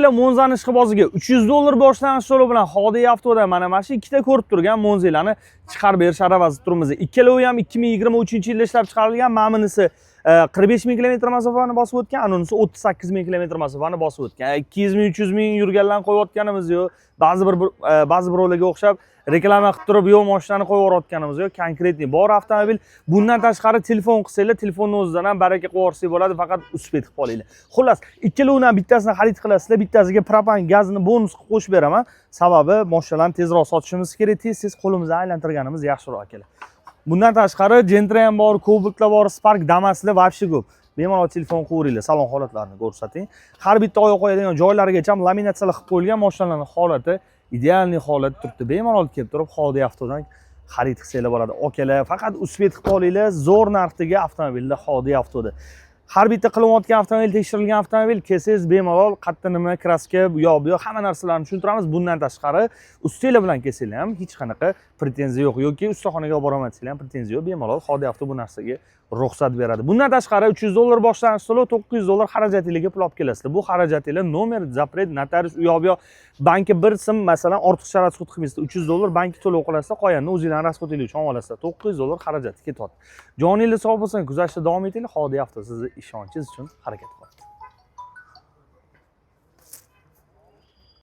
Monzani ishqiboziga 300 dollar boshlanish to'lovi bilan Hodiy avtoda mana shu ikkita ko'rib turgan Monzilani chiqarib berish arafasida turibmiz. Ikkalovi ham 2023-yilda ishlab chiqarilgan. Ma'minisi 45 ming kilometr masofani bosib o'tgan, anonisi 38 ming kilometr masofani bosib o'tgan. 200 ming, 300 ming yurganlarni qo'yayotganimiz yo'q. Ba'zi birovlarga o'xshab reklama qilib turib, yo'q mashinani qo'yib yuborayotganimiz yo'q. Konkretniy bor avtomobil. Bundan tashqari telefon qilsanglar, telefonning o'zidan ham baraka qo'yib bo'ladi, faqat uspet qilib olinglar. Xullas, ikkalovidan bittasini xarid qilasizlar, bittasiga propan gazni bonus qilib qo'shib beraman. Sababi mashinalarni tezroq sotishimiz kerak, tez qo'limizdan aylantirganimiz yaxshiroq akalar. Bundan tashqari Gentra ham bor, Cobalt'lar bor, Spark Damas'lar vobshe ko'p. Bemalol telefon qilaveringlar, salon holatlarini ko'rsating. Har bitta oyoq qo'yadigan joylarigacha ham laminatsiyalar qilib qo'yilgan mashinalarning holati idealniy holatda turibdi. Bemalol kelib turib Hodiy avtodan xarid qilsanglar bo'ladi. Okalar, faqat uspet qilib olinglar, zo'r narxdagi avtomobilda Hodiy avtoda. Har bitta qilinayotgan avtomobil, tekshirilgan avtomobil kelsangiz bemalol qayerda nima kraska, bu yoq hamma narsalarni tushuntiramiz. Bundan tashqari ustinglar bilan kelsanglar ham hech qanaqa pretenziya yo'q yoki ustaxonaga olib boraman desanglar ham pretenziya yo'q. Bemalol Hodiy avto bu narsaga ruxsat beradi. Bundan tashqari 300 dollar boshlanish to'lov, 900 dollar xarajatingizga pul olib kelasizlar. Bu xarajatinglar nomer, zapret, notarius, u yoq bu yoq bankka bir sim masalan ortiqcha rasxod qilmaysizlar. 300 dollar bankka to'lov qilasizlar, qolganini o'zingizlarning rasxodingiz uchun olasizlar. 900 dollar xarajati ketyapti. Joningiz sog' bo'lsin, kuzatishda davom etinglar. Hodiy avto sizni ishonchingiz uchun harakat qiladi.